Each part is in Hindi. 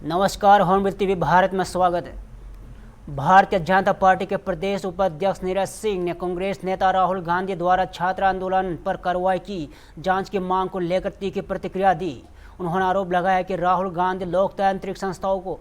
नमस्कार, हॉर्नबिल टीवी भारत में स्वागत है। भारतीय जनता पार्टी के प्रदेश उपाध्यक्ष नीरज सिंह ने कांग्रेस नेता राहुल गांधी द्वारा छात्र आंदोलन पर कार्रवाई की जांच की मांग को लेकर तीखी प्रतिक्रिया दी। उन्होंने आरोप लगाया कि राहुल गांधी लोकतांत्रिक संस्थाओं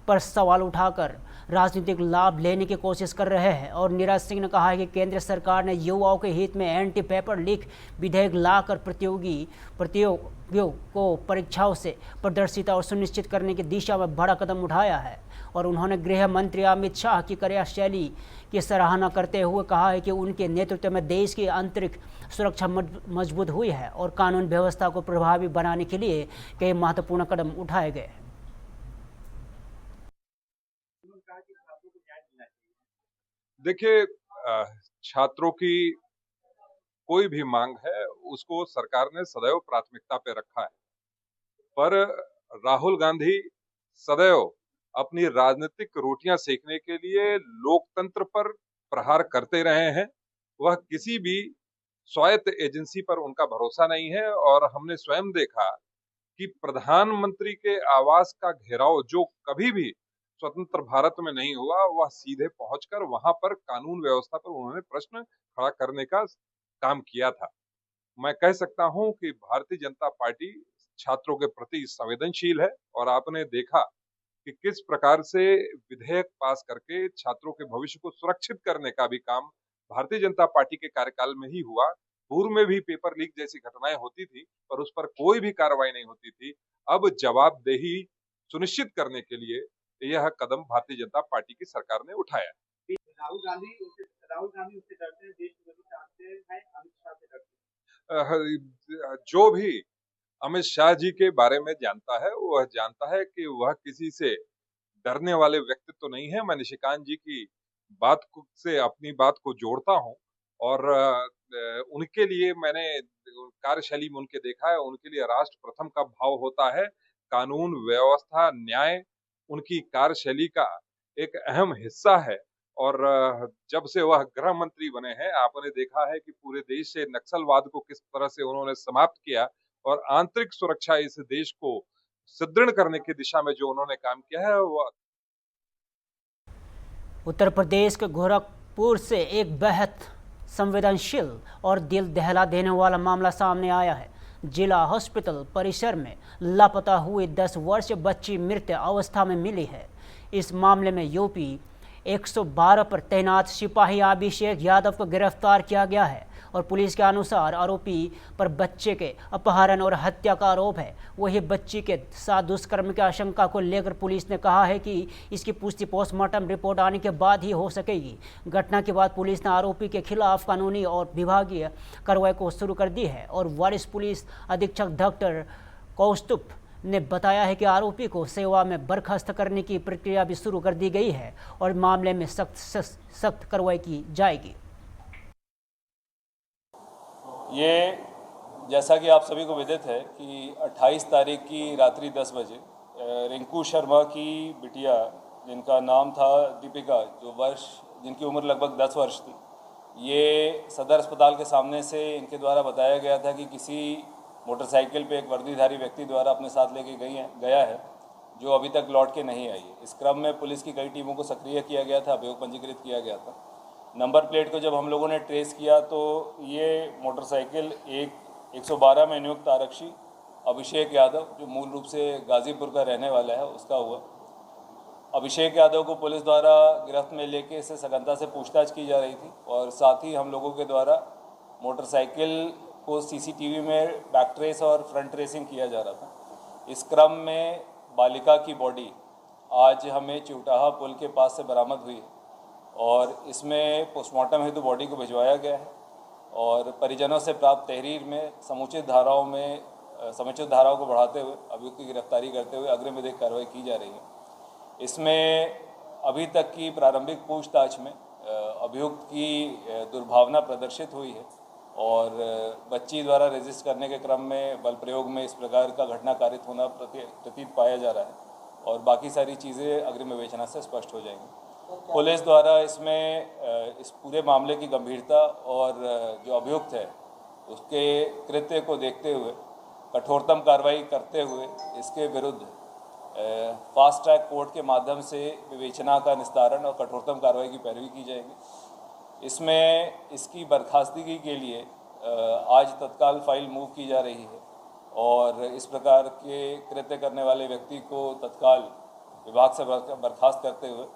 पर सवाल उठाकर राजनीतिक लाभ लेने की कोशिश कर रहे हैं और नीरज सिंह ने कहा है कि केंद्र सरकार ने युवाओं के हित में एंटी पेपर लीक विधेयक लाकर प्रतियोगियों को परीक्षाओं से पारदर्शिता और सुनिश्चित करने की दिशा में बड़ा कदम उठाया है। और उन्होंने गृह मंत्री अमित शाह की कार्यशैली की सराहना करते हुए कहा है कि उनके नेतृत्व में देश की आंतरिक सुरक्षा मजबूत हुई है और कानून व्यवस्था को प्रभावी बनाने के लिए कई महत्वपूर्ण कदम उठाए गए। देखिए, छात्रों की कोई भी मांग है उसको सरकार ने सदैव प्राथमिकता पे रखा है, पर राहुल गांधी सदैव अपनी राजनीतिक रोटियां सेकने के लिए लोकतंत्र पर प्रहार करते रहे हैं। वह किसी भी स्वायत्त एजेंसी पर उनका भरोसा नहीं है और हमने स्वयं देखा कि प्रधानमंत्री के आवास का घेराव जो कभी भी स्वतंत्र भारत में नहीं हुआ, वह सीधे पहुंचकर वहां पर कानून व्यवस्था पर उन्होंने प्रश्न खड़ा करने का काम किया था। मैं कह सकता हूं कि भारतीय जनता पार्टी छात्रों के प्रति संवेदनशील है और आपने देखा कि किस प्रकार से विधेयक पास करके छात्रों के भविष्य को सुरक्षित करने का भी काम भारतीय जनता पार्टी के कार्यकाल में ही हुआ। पूर्व में भी पेपर लीक जैसी घटनाएं होती थी पर उस पर कोई भी कार्रवाई नहीं होती थी। अब जवाबदेही सुनिश्चित करने के लिए यह कदम भारतीय जनता पार्टी की सरकार ने उठाया। राहुल गांधी उससे डरते हैं, देश की गति चाहते हैं, अमित शाह से डरते हैं। जो भी अमित शाह जी के बारे में जानता है वह जानता है कि वह किसी से डरने वाले व्यक्ति तो नहीं है। मैं निशिकांत जी की से अपनी बात को जोड़ता हूं और उनके लिए मैंने कार्यशैली में उनके देखा है, उनके लिए राष्ट्र प्रथम का भाव होता है। कानून व्यवस्था न्याय उनकी कार्यशैली का एक अहम हिस्सा है और जब से वह गृह मंत्री बने हैं आपने देखा है कि पूरे देश से नक्सलवाद को किस तरह से उन्होंने समाप्त किया और आंतरिक सुरक्षा इस देश को सुदृढ़ करने की दिशा में जो उन्होंने काम किया है वो। उत्तर प्रदेश के गोरखपुर से एक बेहद संवेदनशील और दिल दहला देने वाला मामला सामने आया है। जिला हॉस्पिटल परिसर में लापता हुई 10 वर्षीय बच्ची मृत अवस्था में मिली है। इस मामले में यूपी 112 पर तैनात सिपाही अभिषेक यादव को गिरफ्तार किया गया है और पुलिस के अनुसार आरोपी पर बच्चे के अपहरण और हत्या का आरोप है। वही बच्ची के साथ दुष्कर्म की आशंका को लेकर पुलिस ने कहा है कि इसकी पुष्टि पोस्टमार्टम रिपोर्ट आने के बाद ही हो सकेगी। घटना के बाद पुलिस ने आरोपी के खिलाफ कानूनी और विभागीय कार्रवाई को शुरू कर दी है और वरिष्ठ पुलिस अधीक्षक डॉक्टर कौस्तुभ ने बताया है कि आरोपी को सेवा में बर्खास्त करने की प्रक्रिया भी शुरू कर दी गई है और मामले में सख्त कार्रवाई की जाएगी। ये जैसा कि आप सभी को विदित है कि 28 तारीख की रात्रि 10 बजे रिंकू शर्मा की बिटिया जिनका नाम था दीपिका जिनकी उम्र लगभग 10 वर्ष थी, ये सदर अस्पताल के सामने से इनके द्वारा बताया गया था कि किसी मोटरसाइकिल पे एक वर्दीधारी व्यक्ति द्वारा अपने साथ लेके गया है जो अभी तक लौट के नहीं आई है। इस क्रम में पुलिस की कई टीमों को सक्रिय किया गया था, अभियोग पंजीकृत किया गया था। नंबर प्लेट को जब हम लोगों ने ट्रेस किया तो ये मोटरसाइकिल 112 में नियुक्त आरक्षी अभिषेक यादव जो मूल रूप से गाज़ीपुर का रहने वाला है उसका हुआ। अभिषेक यादव को पुलिस द्वारा गिरफ्त में लेके इसे सघनता से पूछताछ की जा रही थी और साथ ही हम लोगों के द्वारा मोटरसाइकिल को सीसीटीवी में बैक ट्रेस और फ्रंट ट्रेसिंग किया जा रहा था। इस क्रम में बालिका की बॉडी आज हमें चिवटाहा पुल के पास से बरामद हुई है और इसमें पोस्टमार्टम हेतु बॉडी को भिजवाया गया है और परिजनों से प्राप्त तहरीर में समुचित धाराओं को बढ़ाते हुए अभियुक्त की गिरफ्तारी करते हुए अग्रिम विधिक कार्रवाई की जा रही है। इसमें अभी तक की प्रारंभिक पूछताछ में अभियुक्त की दुर्भावना प्रदर्शित हुई है और बच्ची द्वारा रजिस्ट करने के क्रम में बल प्रयोग में इस प्रकार का घटना कारित होना प्रतीत पाया जा रहा है और बाकी सारी चीज़ें अग्रिम विवेचना से स्पष्ट हो जाएंगी। पुलिस द्वारा इसमें इस पूरे मामले की गंभीरता और जो अभियुक्त है उसके कृत्य को देखते हुए कठोरतम कार्रवाई करते हुए इसके विरुद्ध फास्ट ट्रैक कोर्ट के माध्यम से विवेचना का निस्तारण और कठोरतम कार्रवाई की पैरवी की जाएगी। इसमें इसकी बर्खास्तगी के लिए आज तत्काल फाइल मूव की जा रही है और इस प्रकार के कृत्य करने वाले व्यक्ति को तत्काल विभाग से बर्खास्त करते हुए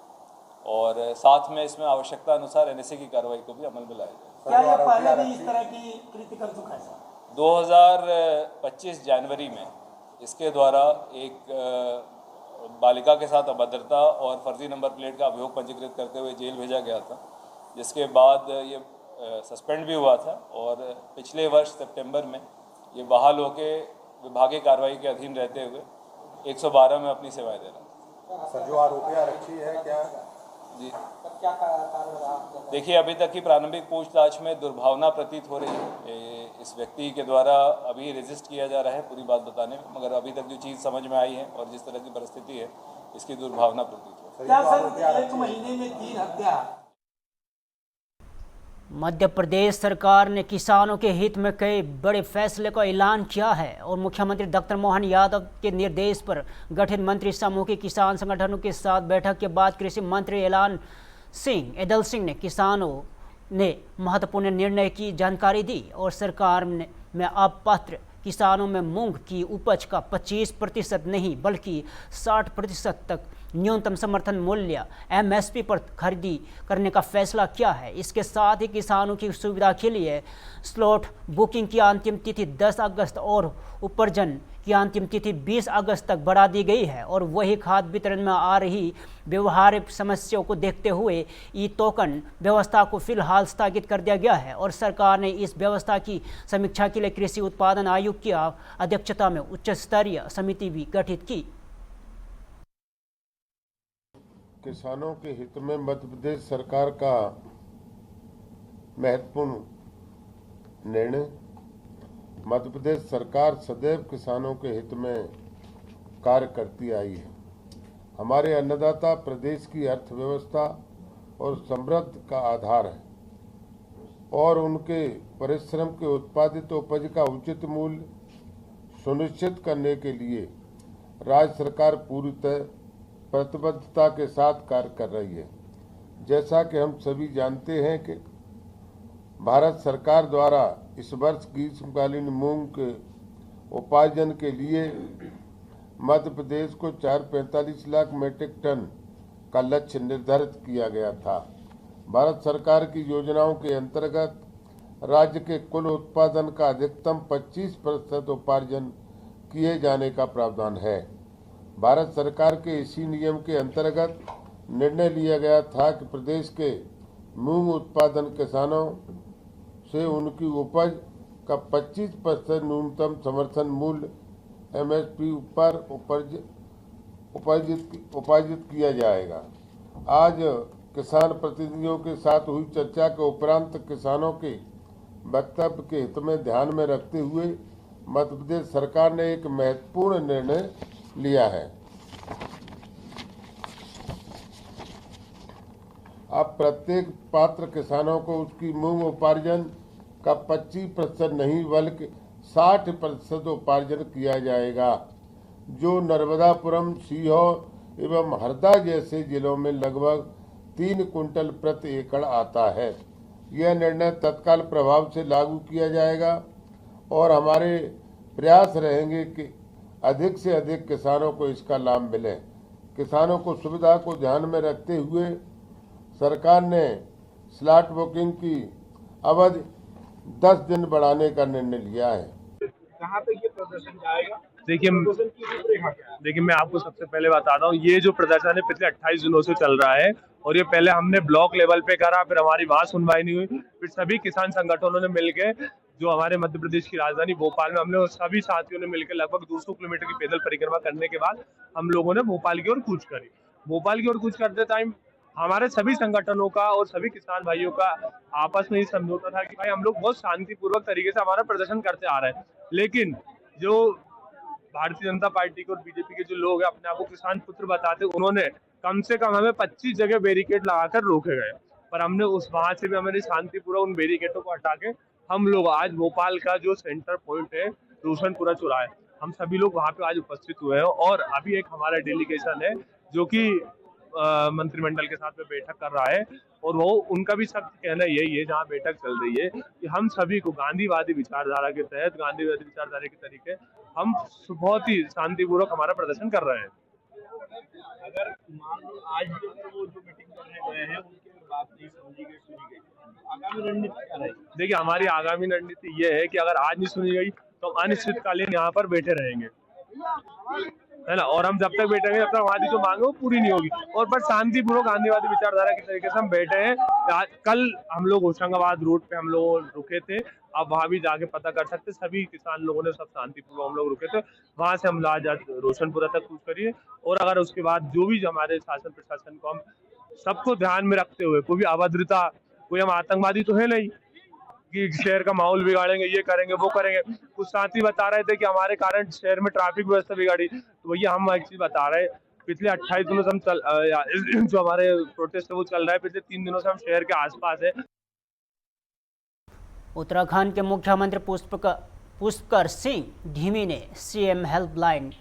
और साथ में इसमें आवश्यकता अनुसार एनएसए की कार्रवाई को भी अमल में लाया जाए। क्या ये पहले भी इस तरह की कृत्य कर चुका है सर? 2025 जनवरी में इसके द्वारा एक बालिका के साथ अभद्रता और फर्जी नंबर प्लेट का अभियोग पंजीकृत करते हुए जेल भेजा गया था, जिसके बाद ये सस्पेंड भी हुआ था और पिछले वर्ष सितंबर में ये बहाल होकर विभागीय कार्रवाई के अधीन रहते हुए 112 में अपनी सेवाएं दे रहा है। सर, जो आरोपी आरक्षी है क्या जी क्या कारण रहा? देखिए, अभी तक की प्रारंभिक पूछताछ में दुर्भावना प्रतीत हो रही है इस व्यक्ति के द्वारा। अभी रजिस्ट किया जा रहा है पूरी बात बताने में, मगर अभी तक जो चीज़ समझ में आई है और जिस तरह की परिस्थिति है इसकी दुर्भावना प्रतीत हो रही है। क्या सर 1 महीने में 3 हत्या? मध्य प्रदेश सरकार ने किसानों के हित में कई बड़े फैसले का ऐलान किया है और मुख्यमंत्री डॉक्टर मोहन यादव के निर्देश पर गठित मंत्री समूह के किसान संगठनों के साथ बैठक के बाद कृषि मंत्री एदल सिंह ने किसानों ने महत्वपूर्ण निर्णय की जानकारी दी और सरकार में अब पात्र किसानों में मूंग की उपज का 25% नहीं बल्कि 60% तक न्यूनतम समर्थन मूल्य MSP पर खरीदी करने का फैसला किया है। इसके साथ ही किसानों की सुविधा के लिए स्लॉट बुकिंग की अंतिम तिथि 10 अगस्त और उपार्जन की अंतिम तिथि 20 अगस्त तक बढ़ा दी गई है और वही खाद वितरण में आ रही व्यवहारिक समस्याओं को देखते हुए ई टोकन व्यवस्था को फिलहाल स्थगित कर दिया गया है और सरकार ने इस व्यवस्था की समीक्षा के लिए कृषि उत्पादन आयोग की अध्यक्षता में उच्च स्तरीय समिति भी गठित की। किसानों के हित में मध्य प्रदेश सरकार का महत्वपूर्ण निर्णय। मध्य प्रदेश सरकार सदैव किसानों के हित में कार्य करती आई है। हमारे अन्नदाता प्रदेश की अर्थव्यवस्था और समृद्धि का आधार है और उनके परिश्रम के उत्पादित उपज का उचित मूल्य सुनिश्चित करने के लिए राज्य सरकार पूरी तरह प्रतिबद्धता के साथ कार्य कर रही है। जैसा कि हम सभी जानते हैं कि भारत सरकार द्वारा इस वर्ष ग्रीष्मकालीन मूंग के उपार्जन के लिए मध्य प्रदेश को 445 लाख मीट्रिक टन का लक्ष्य निर्धारित किया गया था। भारत सरकार की योजनाओं के अंतर्गत राज्य के कुल उत्पादन का अधिकतम 25% उपार्जन किए जाने का प्रावधान है। भारत सरकार के इसी नियम के अंतर्गत निर्णय लिया गया था कि प्रदेश के मूंग उत्पादन किसानों से उनकी उपज का 25% न्यूनतम समर्थन मूल्य MSP पर उपार्जित किया जाएगा। आज किसान प्रतिनिधियों के साथ हुई चर्चा के उपरांत किसानों के वक्तव्य के हित में ध्यान में रखते हुए मध्य प्रदेश सरकार ने एक महत्वपूर्ण निर्णय लिया है। अब प्रत्येक पात्र किसानों को उसकी मूंग उपार्जन का 25% नहीं बल्कि 60% उपार्जन किया जाएगा, जो नर्मदापुरम, सीहोर एवं हरदा जैसे जिलों में लगभग 3 कुंटल प्रति एकड़ आता है। यह निर्णय तत्काल प्रभाव से लागू किया जाएगा और हमारे प्रयास रहेंगे कि अधिक से अधिक किसानों को इसका लाभ मिले। किसानों को सुविधा को ध्यान में रखते हुए सरकार ने स्लॉट बुकिंग की अवधि 10 दिन बढ़ाने का निर्णय लिया है। कहाँ पे ये प्रदर्शन जाएगा? देखिए मैं आपको सबसे पहले बताता हूँ, ये जो प्रदर्शन है पिछले 28 दिनों से चल रहा है और ये पहले हमने ब्लॉक लेवल पे करा, फिर हमारी वहां सुनवाई नहीं हुई, फिर सभी किसान संगठनों ने मिलकर जो हमारे मध्य प्रदेश की राजधानी भोपाल में हमने सभी साथियों ने मिलकर लगभग 200 किलोमीटर की पैदल परिक्रमा करने के बाद हम लोगों ने भोपाल की ओर कूच करी। भोपाल की ओर कूच करते टाइम हमारे सभी संगठनों का और सभी किसान भाइयों का आपस में ही समझौता था कि भाई हम लोग बहुत शांतिपूर्वक तरीके से हमारा प्रदर्शन करते आ रहे हैं, लेकिन जो भारतीय जनता पार्टी के और बीजेपी के जो लोग हैं अपने आप को किसान पुत्र बताते, उन्होंने कम से कम हमें 25 जगह बैरिकेड लगाकर रोके गए, पर हमने वहां से भी हमारी शांतिपूर्वक उन बैरिकेडों को हटा के हम लोग आज भोपाल का जो सेंटर पॉइंट है रोशनपुरा चौराहा, हम सभी लोग वहाँ पे आज उपस्थित हुए हैं। और अभी एक हमारा डेलीगेशन है जो कि मंत्रिमंडल के साथ में बैठक कर रहा है, और वो उनका भी सब कहना यही है, जहाँ बैठक चल रही है, कि हम सभी को गांधीवादी विचारधारा के तहत, गांधीवादी विचारधारा के तरीके हम बहुत ही शांतिपूर्वक हमारा प्रदर्शन कर रहे हैं। अगर मान लो आज भी अगर वो जो मीटिंग करने गए हैं उनकी बात नहीं समझी गई, सुनी गई, आगामी रणनीति क्या रहेगी? देखिए, हमारी आगामी रणनीति ये है कि अगर आज नहीं सुनी गई तो अनिश्चितकालीन यहाँ पर बैठे रहेंगे, है ना। और हम जब तक बैठेंगे तब तक हमारी जो मांग है वो पूरी नहीं होगी। और बस शांतिपूर्वक गांधीवादी विचारधारा के तरीके से हम बैठे हैं। कल हम लोग होशंगाबाद रोड पे हम लोग रुके थे, अब वहां भी जाके पता कर सकते, सभी किसान लोगों ने सब शांतिपूर्वक हम लोग रुके थे। वहां से हम आज रोशनपुरा तक कूच करिए, और अगर उसके बाद जो भी हमारे शासन प्रशासन को, हम सबको ध्यान में रखते हुए, कोई भी अभद्रता, कोई हम आतंकवादी तो है नहीं कि शहर का माहौल बिगाड़ेंगे, ये करेंगे वो करेंगे। कुछ साथी बता रहे थे कि हमारे कारण शहर में ट्रैफिक व्यवस्था बिगाड़ी, तो भैया हम एक चीज बता रहे हैं, पिछले 28 दिनों से हम जो हमारे प्रोटेस्ट है वो चल रहा है, पिछले 3 दिनों से हम शहर के आसपास है। उत्तराखंड के मुख्यमंत्री पुष्कर सिंह धामी ने सीएम हेल्पलाइन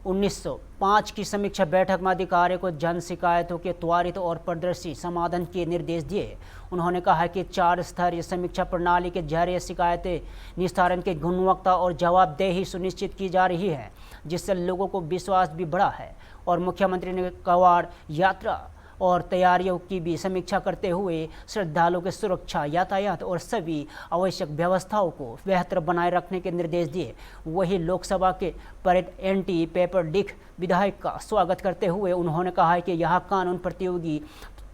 1905 की समीक्षा बैठक में अधिकारियों को जन शिकायतों के त्वरित और पारदर्शी समाधान के निर्देश दिए। उन्होंने कहा कि 4 स्तरीय समीक्षा प्रणाली के जरिए शिकायतें निस्तारण की गुणवत्ता और जवाबदेही सुनिश्चित की जा रही है, जिससे लोगों को विश्वास भी बढ़ा है। और मुख्यमंत्री ने कांवड़ यात्रा और तैयारियों की भी समीक्षा करते हुए श्रद्धालुओं की सुरक्षा, यातायात और सभी आवश्यक व्यवस्थाओं को बेहतर बनाए रखने के निर्देश दिए। वही लोकसभा के परेड एंटी पेपर लीक विधेयक का स्वागत करते हुए उन्होंने कहा कि यह कानून प्रतियोगी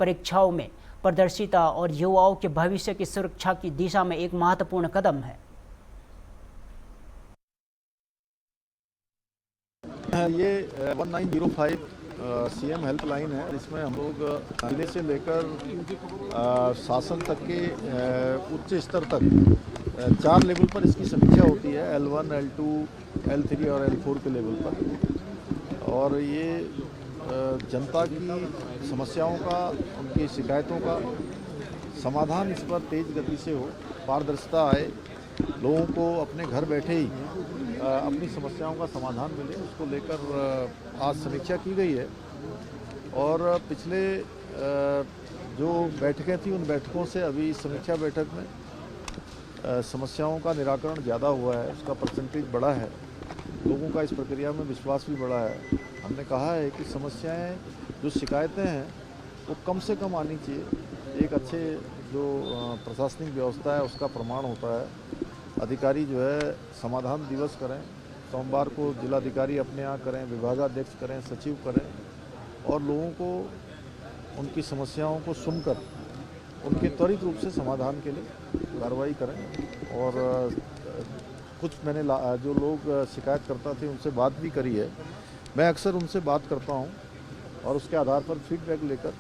परीक्षाओं में पारदर्शिता और युवाओं के भविष्य की सुरक्षा की दिशा में एक महत्वपूर्ण कदम है। ये 1905 सीएम हेल्पलाइन है। इसमें हम लोग जिले से लेकर शासन तक के उच्च स्तर तक 4 लेवल पर इसकी समीक्षा होती है, L1, L2, L3 और L4 के लेवल पर। और ये जनता की समस्याओं का, उनकी शिकायतों का समाधान इस पर तेज गति से हो, पारदर्शिता आए, लोगों को अपने घर बैठे ही अपनी समस्याओं का समाधान मिले, उसको लेकर आज समीक्षा की गई है। और पिछले जो बैठकें थी उन बैठकों से अभी समीक्षा बैठक में समस्याओं का निराकरण ज़्यादा हुआ है, उसका परसेंटेज बढ़ा है, लोगों का इस प्रक्रिया में विश्वास भी बढ़ा है। हमने कहा है कि समस्याएं, जो शिकायतें हैं वो कम से कम आनी चाहिए। एक अच्छे जो प्रशासनिक व्यवस्था है उसका प्रमाण होता है। अधिकारी जो है समाधान दिवस करें, सोमवार को जिलाधिकारी अपने यहाँ करें, विभागाध्यक्ष करें, सचिव करें, और लोगों को उनकी समस्याओं को सुनकर उनके त्वरित रूप से समाधान के लिए कार्रवाई करें। और कुछ मैंने जो लोग शिकायत करता थे उनसे बात भी करी है। मैं अक्सर उनसे बात करता हूँ और उसके आधार पर फीडबैक लेकर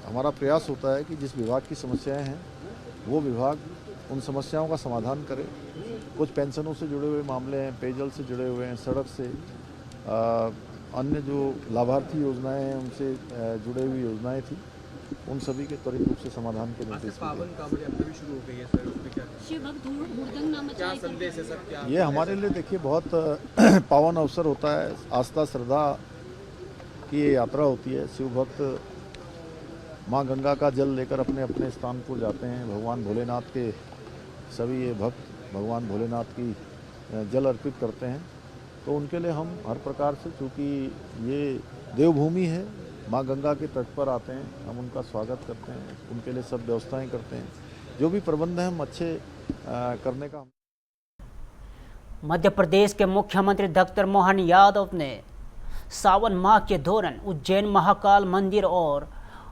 हमारा प्रयास होता है कि जिस विभाग की समस्याएं हैं वो विभाग उन समस्याओं का समाधान करे। कुछ पेंशनों से जुड़े हुए मामले हैं, पेयजल से जुड़े हुए हैं, सड़क से, अन्य जो लाभार्थी योजनाएं हैं उनसे जुड़े हुई योजनाएं थी, उन सभी के त्वरित रूप से समाधान के निर्देश भी शुरू हो गई है सर, उसमें क्या संदेश है सर? क्या ये हमारे लिए देखिए बहुत पावन अवसर होता है। आस्था श्रद्धा की ये यात्रा होती है। शिव भक्त माँ गंगा का जल लेकर अपने अपने स्थान को जाते हैं। भगवान भोलेनाथ के सभी ये भक्त भगवान भोलेनाथ की जल अर्पित करते हैं, तो उनके लिए हम हर प्रकार से, चूँकि ये देवभूमि है, माँ गंगा के तट पर आते हैं, हम उनका स्वागत करते हैं, उनके लिए सब व्यवस्थाएं करते हैं। जो भी प्रबंध हैं हम अच्छे करने का। मध्य प्रदेश के मुख्यमंत्री डॉक्टर मोहन यादव ने सावन माह के दौरान उज्जैन महाकाल मंदिर और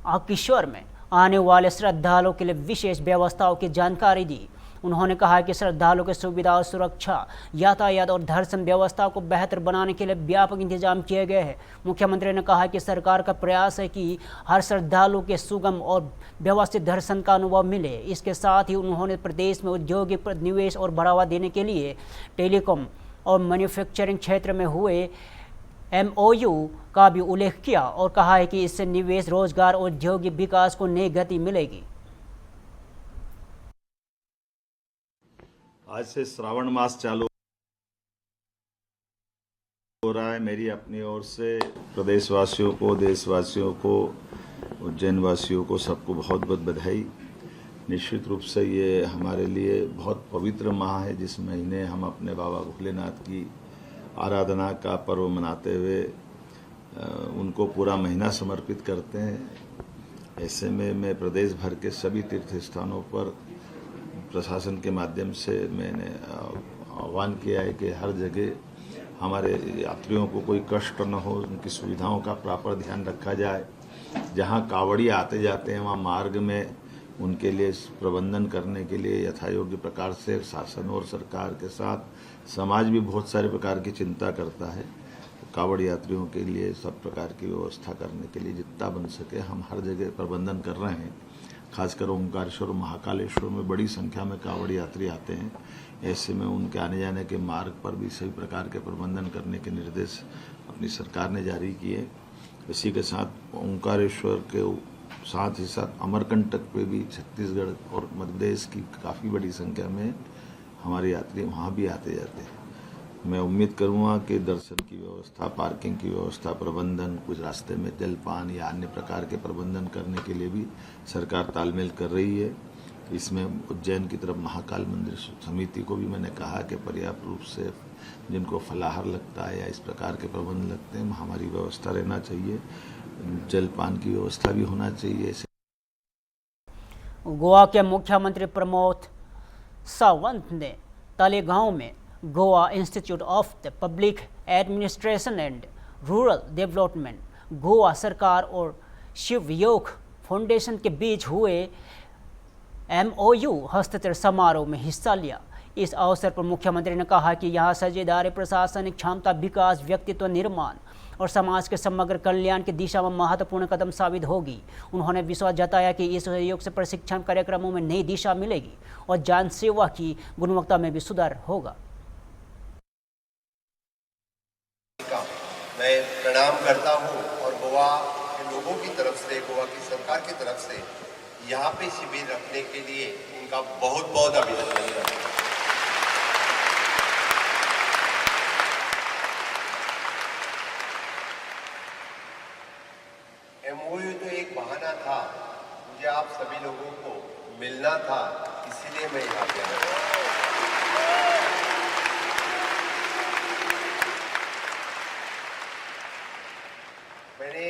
आकेश्वर में आने वाले श्रद्धालुओं के लिए विशेष व्यवस्थाओं की जानकारी दी। उन्होंने कहा कि श्रद्धालुओं की सुविधा और सुरक्षा, यातायात और दर्शन व्यवस्था को बेहतर बनाने के लिए व्यापक इंतजाम किए गए हैं। मुख्यमंत्री ने कहा कि सरकार का प्रयास है कि हर श्रद्धालु के सुगम और व्यवस्थित दर्शन का अनुभव मिले। इसके साथ ही उन्होंने प्रदेश में औद्योगिक निवेश और बढ़ावा देने के लिए टेलीकॉम और मैन्युफैक्चरिंग क्षेत्र में हुए MOU का भी उल्लेख किया और कहा है कि इससे निवेश, रोजगार और औद्योगिक विकास को नई गति मिलेगी। आज से श्रावण मास चालू हो रहा है, मेरी अपनी ओर से प्रदेशवासियों को, देशवासियों को, उज्जैन वासियों को सबको बहुत बहुत बधाई। निश्चित रूप से ये हमारे लिए बहुत पवित्र माह है, जिस महीने हम अपने बाबा भोलेनाथ की आराधना का पर्व मनाते हुए उनको पूरा महीना समर्पित करते हैं। ऐसे में मैं प्रदेश भर के सभी तीर्थ स्थानों पर प्रशासन के माध्यम से मैंने आह्वान किया है कि हर जगह हमारे यात्रियों को कोई कष्ट न हो, उनकी सुविधाओं का प्रॉपर ध्यान रखा जाए। जहां कावड़ी आते जाते हैं वहां मार्ग में उनके लिए प्रबंधन करने के लिए यथायोग्य प्रकार से शासन और सरकार के साथ समाज भी बहुत सारे प्रकार की चिंता करता है। कावड़ यात्रियों के लिए सब प्रकार की व्यवस्था करने के लिए जितना बन सके हम हर जगह प्रबंधन कर रहे हैं। खासकर ओंकारेश्वर और महाकालेश्वर में बड़ी संख्या में कावड़ यात्री आते हैं। ऐसे में उनके आने जाने के मार्ग पर भी सभी प्रकार के प्रबंधन करने के निर्देश अपनी सरकार ने जारी किए। इसी के साथ ओंकारेश्वर के साथ ही साथ अमरकंटक पे भी छत्तीसगढ़ और मध्य प्रदेश की काफ़ी बड़ी संख्या में हमारे यात्री वहाँ भी आते जाते हैं। मैं उम्मीद करूँगा कि दर्शन की व्यवस्था, पार्किंग की व्यवस्था, प्रबंधन, कुछ रास्ते में जलपान या अन्य प्रकार के प्रबंधन करने के लिए भी सरकार तालमेल कर रही है। इसमें उज्जैन की तरफ महाकाल मंदिर समिति को भी मैंने कहा कि पर्याप्त रूप से जिनको फलाहार लगता है या इस प्रकार के प्रबंध लगते हैं हमारी व्यवस्था रहना चाहिए, जलपान की व्यवस्था भी होना चाहिए। गोवा के मुख्यमंत्री प्रमोद सावंत ने तालेगांव में Goa institute of the public administration and rural development, Goa सरकार और शिव योग फाउंडेशन के बीच हुए MOU हस्ताक्षर समारोह में हिस्सा लिया। इस अवसर पर मुख्यमंत्री ने कहा कि यहाँ साझेदारी प्रशासनिक क्षमता विकास, व्यक्तित्व निर्माण और समाज के समग्र कल्याण की दिशा में महत्वपूर्ण कदम साबित होगी। उन्होंने विश्वास जताया कि इस सहयोग से प्रशिक्षण कार्यक्रमों में नई दिशा मिलेगी और जन सेवा की गुणवत्ता में भी सुधार होगा। मैं प्रणाम करता हूं और गोवा के लोगों की तरफ से, गोवा की सरकार की तरफ से यहाँ पे शिविर रखने के लिए उनका बहुत बहुत अभिनंदन करता हूं। MOU तो एक बहाना था, मुझे आप सभी लोगों को मिलना था, इसीलिए मैं यहाँ पे आया। मैंने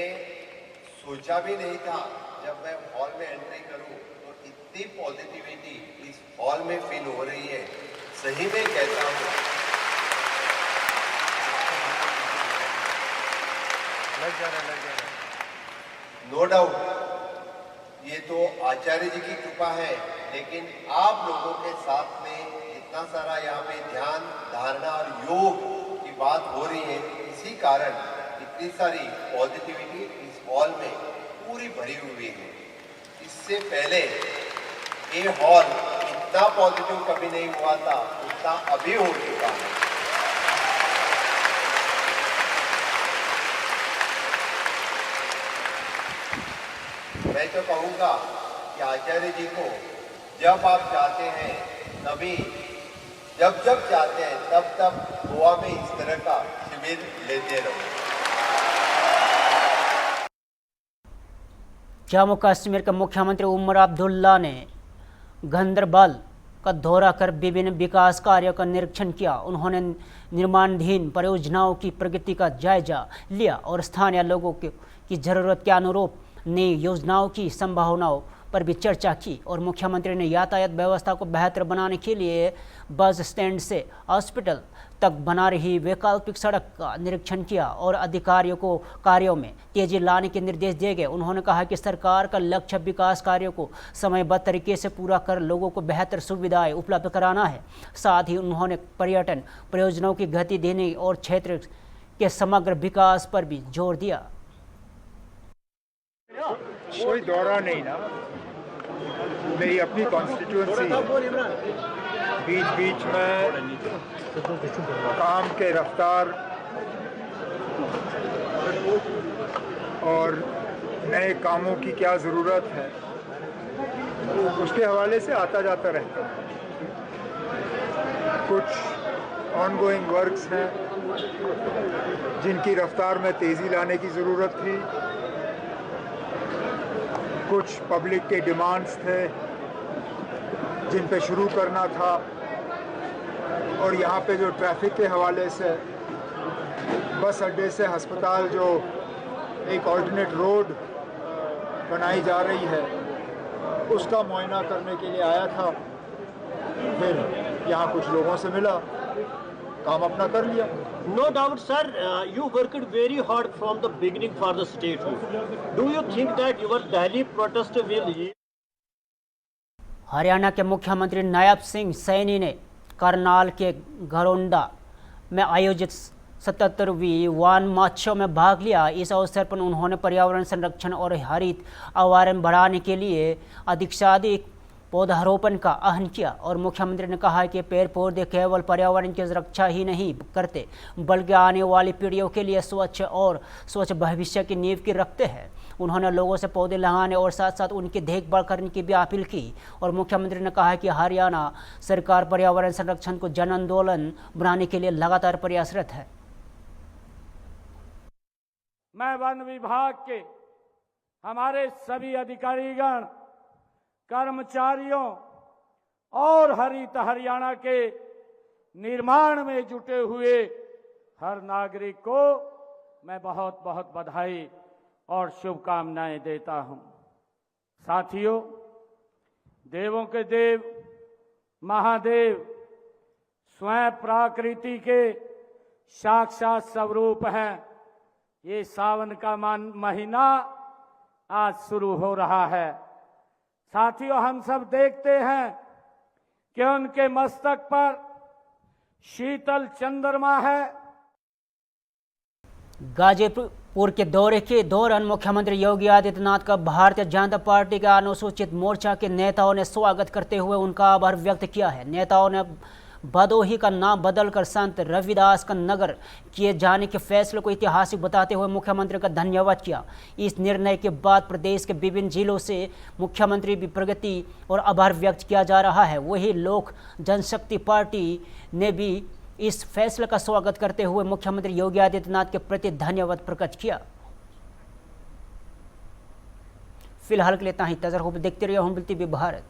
सोचा भी नहीं था जब मैं हॉल में एंट्री करूं तो इतनी पॉजिटिविटी इस हॉल में फील हो रही है। सही में कहता हूं, नो डाउट ये तो आचार्य जी की कृपा है, लेकिन आप लोगों के साथ में इतना सारा यहाँ पे ध्यान, धारणा और योग की बात हो रही है, इसी कारण इतनी सारी पॉजिटिविटी इस हॉल में पूरी भरी हुई है। इससे पहले ये हॉल इतना पॉजिटिव कभी नहीं हुआ था, उतना अभी हो चुका है। मैं तो कहूँगा कि आचार्य जी को जब आप चाहते हैं तभी, जब चाहते हैं तब गोवा में इस तरह का शिविर लेते रहो। जम्मू कश्मीर के मुख्यमंत्री उमर अब्दुल्ला ने गंदरबल का दौरा कर विभिन्न विकास कार्यों का निरीक्षण किया। उन्होंने निर्माणाधीन परियोजनाओं की प्रगति का जायजा लिया और स्थानीय लोगों की जरूरत के अनुरूप नई योजनाओं की संभावनाओं पर भी चर्चा की। और मुख्यमंत्री ने यातायात व्यवस्था को बेहतर बनाने के लिए बस स्टैंड से हॉस्पिटल तक बना रही वैकल्पिक सड़क का निरीक्षण किया और अधिकारियों को कार्यों में तेजी लाने के निर्देश दिए गए। उन्होंने कहा कि सरकार का लक्ष्य विकास कार्यों को समयबद्ध तरीके से पूरा कर लोगों को बेहतर सुविधाएं उपलब्ध कराना है। साथ ही उन्होंने पर्यटन परियोजनाओं की गति देने और क्षेत्र के समग्र विकास पर भी जोर दिया। कोई दौरा नहीं ना, मेरी अपनी कॉन्स्टिट्यूएंसी, बीच बीच में काम के रफ्तार और नए कामों की क्या ज़रूरत है उसके हवाले से आता जाता रहता है। कुछ ऑनगोइंग वर्क्स हैं, जिनकी रफ्तार में तेज़ी लाने की ज़रूरत थी। कुछ पब्लिक के डिमांड्स थे जिन पे शुरू करना था, और यहाँ पे जो ट्रैफिक के हवाले से बस अड्डे से अस्पताल जो एक ऑल्टरनेट रोड बनाई जा रही है उसका मुआयना करने के लिए आया था। फिर यहाँ कुछ लोगों से मिला, काम अपना कर लिया। No doubt, sir, you worked very hard from the beginning for the statehood. Do you think that your Delhi protest will yield? Haryana के मुख्यमंत्री नायब सिंह सैनी ने करनाल के घरोंडा में आयोजित 77वीं वन महोत्सव में भाग लिया। इस अवसर पर उन्होंने पर्यावरण संरक्षण और हरित आवरण बढ़ाने के लिए अधिक से अधिक पौधारोपण का आह्वान किया और मुख्यमंत्री ने कहा कि पेड़ पौधे केवल पर्यावरण की रक्षा ही नहीं करते बल्कि आने वाली पीढ़ियों के लिए स्वच्छ भविष्य की नींव की रखते हैं। उन्होंने लोगों से पौधे लगाने और साथ साथ उनकी देखभाल करने की भी अपील की और मुख्यमंत्री ने कहा कि हरियाणा सरकार पर्यावरण संरक्षण को जन आंदोलन बनाने के लिए लगातार प्रयासरत है। मैं वन विभाग के हमारे सभी अधिकारीगण, कर्मचारियों और हरित हरियाणा के निर्माण में जुटे हुए हर नागरिक को मैं बहुत बहुत बधाई और शुभकामनाएं देता हूं। साथियों, देवों के देव महादेव स्वयं प्रकृति के साक्षात स्वरूप हैं। ये सावन का महीना आज शुरू हो रहा है। साथियों, हम सब देखते हैं कि उनके मस्तक पर शीतल चंद्रमा है। गाजीपुर के दौरे के दौरान मुख्यमंत्री योगी आदित्यनाथ का भारतीय जनता पार्टी के अनुसूचित मोर्चा के नेताओं ने स्वागत करते हुए उनका आभार व्यक्त किया है। नेताओं ने भदोही का नाम बदलकर संत रविदास का नगर किए जाने के फैसले को ऐतिहासिक बताते हुए मुख्यमंत्री का धन्यवाद किया। इस निर्णय के बाद प्रदेश के विभिन्न जिलों से मुख्यमंत्री भी प्रगति और आभार व्यक्त किया जा रहा है। वही लोक जनशक्ति पार्टी ने भी इस फैसले का स्वागत करते हुए मुख्यमंत्री योगी आदित्यनाथ के प्रति धन्यवाद प्रकट किया। फिलहाल के लिए इतना ही। देखते रहिए होम टीवी भारत।